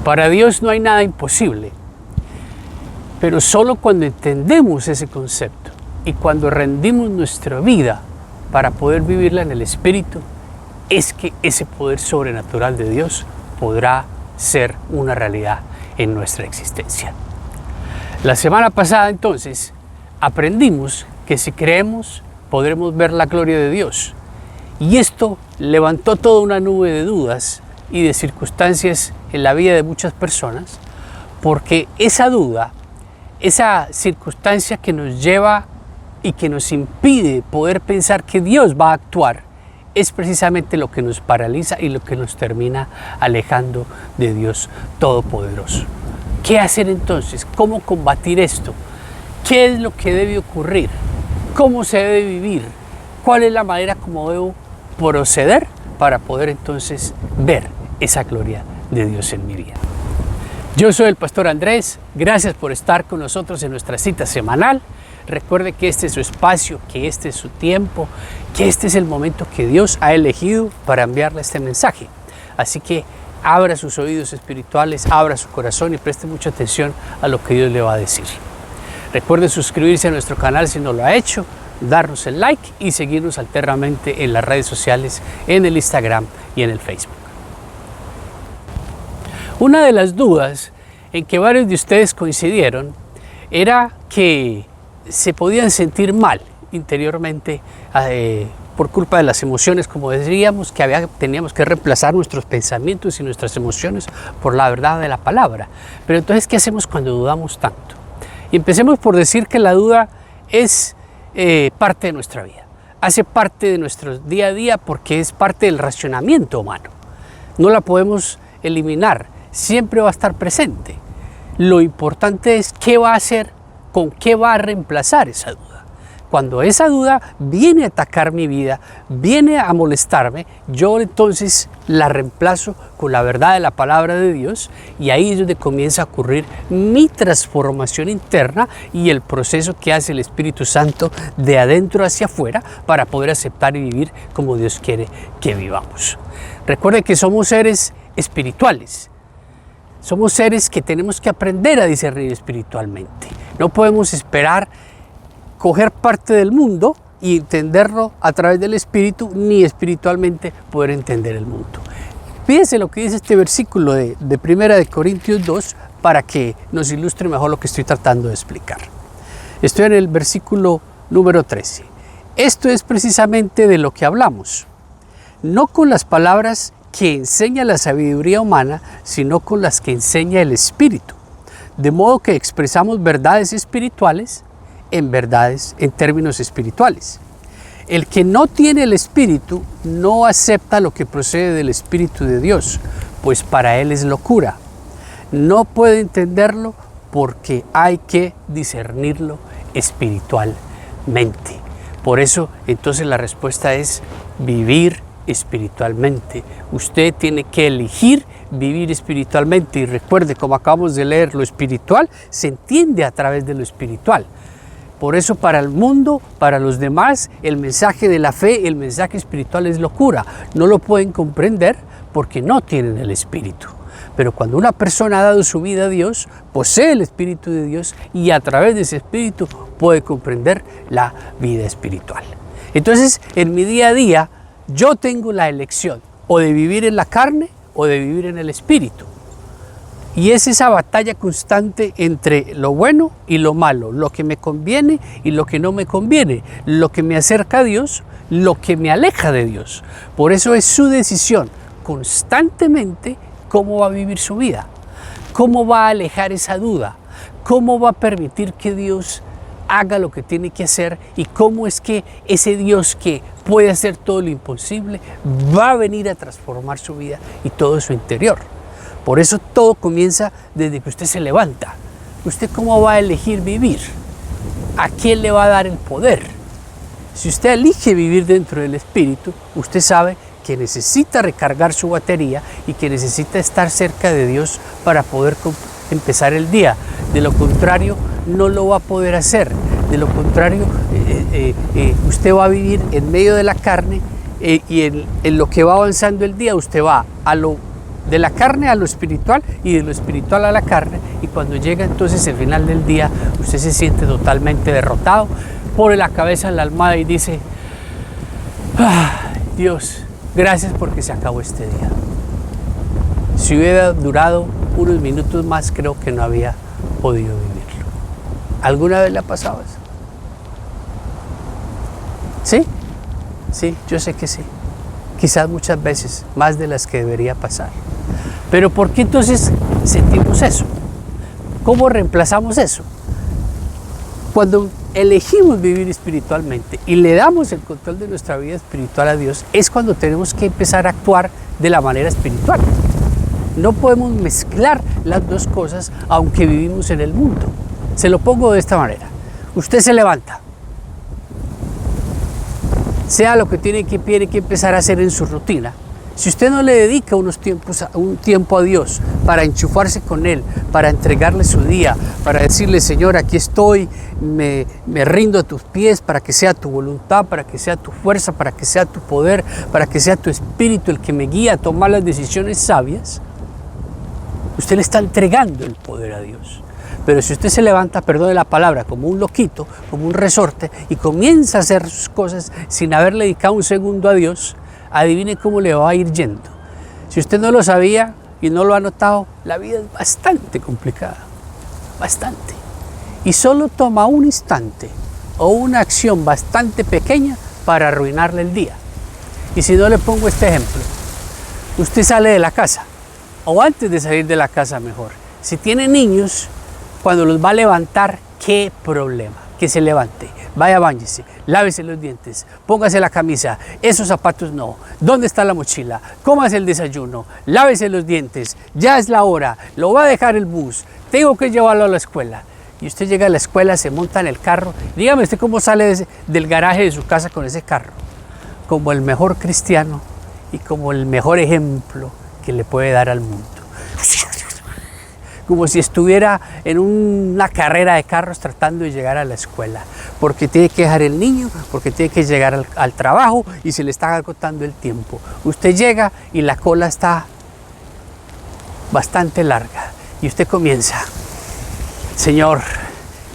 Para Dios no hay nada imposible, pero solo cuando entendemos ese concepto y cuando rendimos nuestra vida para poder vivirla en el Espíritu, es que ese poder sobrenatural de Dios podrá ser una realidad en nuestra existencia. La semana pasada entonces aprendimos que si creemos podremos ver la gloria de Dios, y esto levantó toda una nube de dudas y de circunstancias en la vida de muchas personas, porque esa duda, esa circunstancia que nos lleva y que nos impide poder pensar que Dios va a actuar, es precisamente lo que nos paraliza y lo que nos termina alejando de Dios Todopoderoso. ¿Qué hacer entonces? ¿Cómo combatir esto? ¿Qué es lo que debe ocurrir? ¿Cómo se debe vivir? ¿Cuál es la manera como debo proceder para poder entonces ver esa gloria de Dios en mi vida? Yo soy el Pastor Andrés, gracias por estar con nosotros en nuestra cita semanal. Recuerde que este es su espacio, que este es su tiempo, que este es el momento que Dios ha elegido para enviarle este mensaje. Así que abra sus oídos espirituales, abra su corazón y preste mucha atención a lo que Dios le va a decir. Recuerde suscribirse a nuestro canal si no lo ha hecho, darnos el like y seguirnos alternamente en las redes sociales, en el Instagram y en el Facebook. Una de las dudas en que varios de ustedes coincidieron era que se podían sentir mal interiormente por culpa de las emociones, como decíamos, que teníamos que reemplazar nuestros pensamientos y nuestras emociones por la verdad de la palabra. Pero entonces, ¿qué hacemos cuando dudamos tanto? Y empecemos por decir que la duda es parte de nuestra vida, hace parte de nuestro día a día porque es parte del racionamiento humano. No la podemos eliminar, siempre va a estar presente. Lo importante es qué va a hacer, con qué va a reemplazar esa duda. Cuando esa duda viene a atacar mi vida, viene a molestarme, yo entonces la reemplazo con la verdad de la palabra de Dios, y ahí es donde comienza a ocurrir mi transformación interna y el proceso que hace el Espíritu Santo de adentro hacia afuera para poder aceptar y vivir como Dios quiere que vivamos. Recuerde que somos seres espirituales. Somos seres que tenemos que aprender a discernir espiritualmente. No podemos esperar coger parte del mundo y entenderlo a través del Espíritu, ni espiritualmente poder entender el mundo. Fíjense lo que dice este versículo de 1 Corintios 2 para que nos ilustre mejor lo que estoy tratando de explicar. Estoy en el versículo número 13. Esto es precisamente de lo que hablamos, no con las palabras que enseña la sabiduría humana, sino con las que enseña el Espíritu. De modo que expresamos verdades espirituales en términos espirituales. El que no tiene el Espíritu no acepta lo que procede del Espíritu de Dios, pues para él es locura. No puede entenderlo porque hay que discernirlo espiritualmente. Por eso, entonces la respuesta es vivir espiritualmente. Usted tiene que elegir vivir espiritualmente, y recuerde, como acabamos de leer, lo espiritual se entiende a través de lo espiritual. Por eso para el mundo, para los demás, el mensaje de la fe, el mensaje espiritual es locura. No lo pueden comprender porque no tienen el Espíritu. Pero cuando una persona ha dado su vida a Dios, posee el Espíritu de Dios y a través de ese Espíritu puede comprender la vida espiritual. Entonces, en mi día a día, yo tengo la elección o de vivir en la carne o de vivir en el Espíritu. Y es esa batalla constante entre lo bueno y lo malo, lo que me conviene y lo que no me conviene, lo que me acerca a Dios, lo que me aleja de Dios. Por eso es su decisión constantemente cómo va a vivir su vida, cómo va a alejar esa duda, cómo va a permitir que Dios haga lo que tiene que hacer y cómo es que ese Dios que puede hacer todo lo imposible va a venir a transformar su vida y todo su interior. Por eso todo comienza desde que usted se levanta. ¿Usted cómo va a elegir vivir? ¿A quién le va a dar el poder? Si usted elige vivir dentro del Espíritu, usted sabe que necesita recargar su batería y que necesita estar cerca de Dios para poder empezar el día. De lo contrario, no lo va a poder hacer. De lo contrario, usted va a vivir en medio de la carne y en lo que va avanzando el día, usted va de la carne a lo espiritual y de lo espiritual a la carne, y cuando llega entonces el final del día, usted se siente totalmente derrotado, pone la cabeza en la almohada y dice: Dios, gracias porque se acabó este día. Si hubiera durado unos minutos más, creo que no había podido vivirlo. ¿Alguna vez le ha pasado eso? ¿Sí? Sí, yo sé que sí. Quizás muchas veces, más de las que debería pasar. Pero ¿por qué entonces sentimos eso? ¿Cómo reemplazamos eso? Cuando elegimos vivir espiritualmente y le damos el control de nuestra vida espiritual a Dios, es cuando tenemos que empezar a actuar de la manera espiritual. No podemos mezclar las dos cosas aunque vivimos en el mundo. Se lo pongo de esta manera. Usted se levanta, sea lo que tiene que empezar a hacer en su rutina. Si usted no le dedica un tiempo a Dios para enchufarse con Él, para entregarle su día, para decirle: Señor, aquí estoy, me rindo a tus pies para que sea tu voluntad, para que sea tu fuerza, para que sea tu poder, para que sea tu espíritu el que me guía a tomar las decisiones sabias, usted le está entregando el poder a Dios. Pero si usted se levanta, perdone la palabra, como un loquito, como un resorte, y comienza a hacer sus cosas sin haberle dedicado un segundo a Dios, adivine cómo le va a ir yendo. Si usted no lo sabía y no lo ha notado, la vida es bastante complicada, bastante. Y solo toma un instante o una acción bastante pequeña para arruinarle el día. Y si no, le pongo este ejemplo. Usted sale de la casa, o antes de salir de la casa mejor. Si tiene niños, cuando los va a levantar, ¿qué problema? Que se levante, vaya, báñese, lávese los dientes, póngase la camisa, esos zapatos no, ¿dónde está la mochila? Cómase el desayuno, lávese los dientes, ya es la hora, lo va a dejar el bus, tengo que llevarlo a la escuela. Y usted llega a la escuela, se monta en el carro. Dígame usted cómo sale del garaje de su casa con ese carro. Como el mejor cristiano y como el mejor ejemplo que le puede dar al mundo. Como si estuviera en una carrera de carros tratando de llegar a la escuela, porque tiene que dejar el niño, porque tiene que llegar al trabajo y se le está agotando el tiempo. Usted llega y la cola está bastante larga y usted comienza: Señor,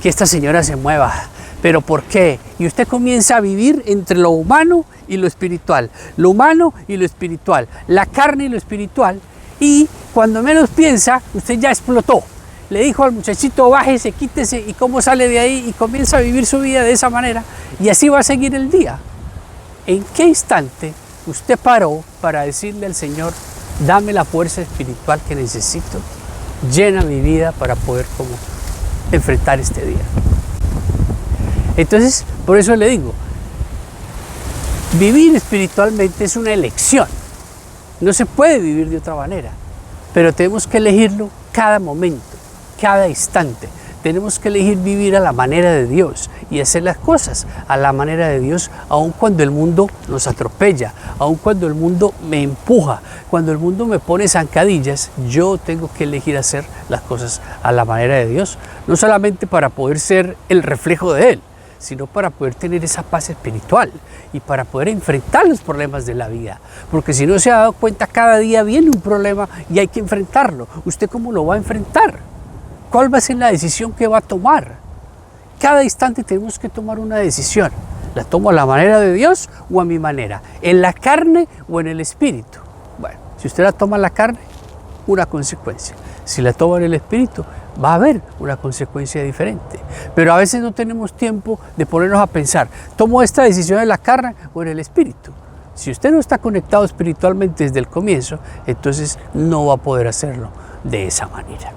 que esta señora se mueva, ¿pero por qué? Y usted comienza a vivir entre lo humano y lo espiritual, lo humano y lo espiritual, la carne y lo espiritual. Y cuando menos piensa, usted ya explotó. Le dijo al muchachito: bájese, quítese, y cómo sale de ahí y comienza a vivir su vida de esa manera. Y así va a seguir el día. ¿En qué instante usted paró para decirle al Señor: dame la fuerza espiritual que necesito, llena mi vida para poder enfrentar este día? Entonces, por eso le digo, vivir espiritualmente es una elección. No se puede vivir de otra manera, pero tenemos que elegirlo cada momento, cada instante. Tenemos que elegir vivir a la manera de Dios y hacer las cosas a la manera de Dios, aun cuando el mundo nos atropella, aun cuando el mundo me empuja, cuando el mundo me pone zancadillas. Yo tengo que elegir hacer las cosas a la manera de Dios, no solamente para poder ser el reflejo de Él, sino para poder tener esa paz espiritual y para poder enfrentar los problemas de la vida. Porque si no se ha dado cuenta, cada día viene un problema y hay que enfrentarlo. ¿Usted cómo lo va a enfrentar? ¿Cuál va a ser la decisión que va a tomar? Cada instante tenemos que tomar una decisión. ¿La tomo a la manera de Dios o a mi manera? ¿En la carne o en el espíritu? Bueno, si usted la toma en la carne, una consecuencia. Si la toma en el espíritu, va a haber una consecuencia diferente. Pero a veces no tenemos tiempo de ponernos a pensar: ¿tomo esta decisión en la carne o en el espíritu? Si usted no está conectado espiritualmente desde el comienzo, entonces no va a poder hacerlo de esa manera.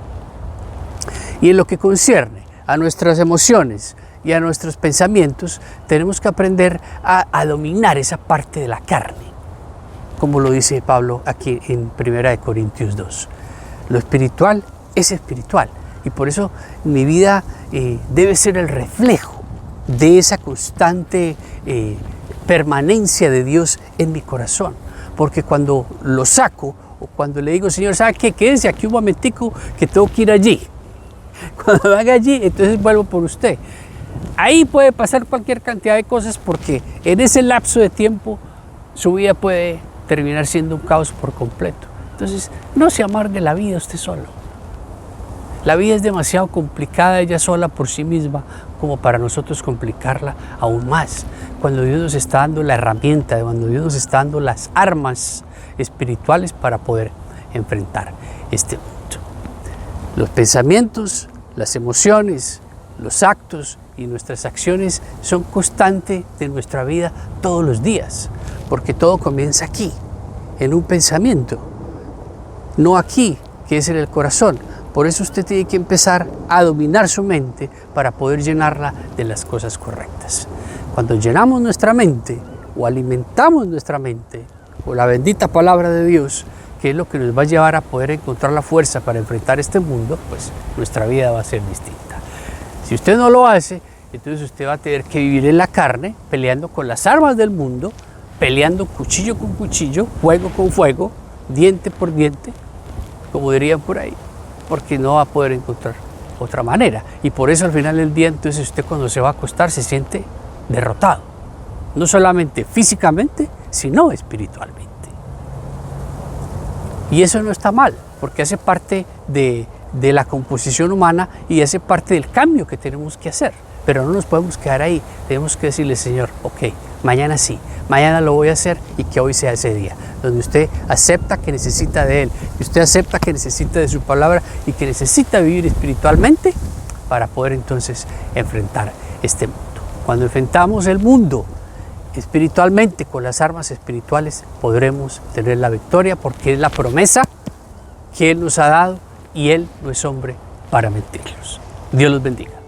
Y en lo que concierne a nuestras emociones y a nuestros pensamientos, tenemos que aprender a dominar esa parte de la carne, como lo dice Pablo aquí en 1 Corintios 2. Lo espiritual es espiritual. Y por eso mi vida debe ser el reflejo de esa constante permanencia de Dios en mi corazón. porque cuando lo saco o cuando le digo, Señor, ¿sabe qué? Quédese aquí un momentico que tengo que ir allí. Cuando me haga allí, entonces vuelvo por usted. Ahí puede pasar cualquier cantidad de cosas porque en ese lapso de tiempo su vida puede terminar siendo un caos por completo. Entonces, no se amargue la vida usted solo. La vida es demasiado complicada ella sola por sí misma como para nosotros complicarla aún más. Cuando Dios nos está dando la herramienta, cuando Dios nos está dando las armas espirituales para poder enfrentar este mundo. Los pensamientos, las emociones, los actos y nuestras acciones son constantes de nuestra vida todos los días, porque todo comienza aquí, en un pensamiento, no aquí, que es en el corazón. Por eso usted tiene que empezar a dominar su mente para poder llenarla de las cosas correctas. Cuando llenamos nuestra mente o alimentamos nuestra mente con la bendita palabra de Dios, que es lo que nos va a llevar a poder encontrar la fuerza para enfrentar este mundo, pues nuestra vida va a ser distinta. Si usted no lo hace, entonces usted va a tener que vivir en la carne, peleando con las armas del mundo, peleando cuchillo con cuchillo, fuego con fuego, diente por diente, como dirían por ahí, porque no va a poder encontrar otra manera. Y por eso al final del día, entonces usted cuando se va a acostar se siente derrotado, no solamente físicamente, sino espiritualmente. Y eso no está mal, porque hace parte de la composición humana y hace parte del cambio que tenemos que hacer. Pero no nos podemos quedar ahí, tenemos que decirle, Señor, ok, mañana sí, mañana lo voy a hacer y que hoy sea ese día, donde usted acepta que necesita de Él, que usted acepta que necesita de su palabra y que necesita vivir espiritualmente para poder entonces enfrentar este mundo. Cuando enfrentamos el mundo espiritualmente con las armas espirituales, podremos tener la victoria porque es la promesa que Él nos ha dado y Él no es hombre para mentirnos. Dios los bendiga.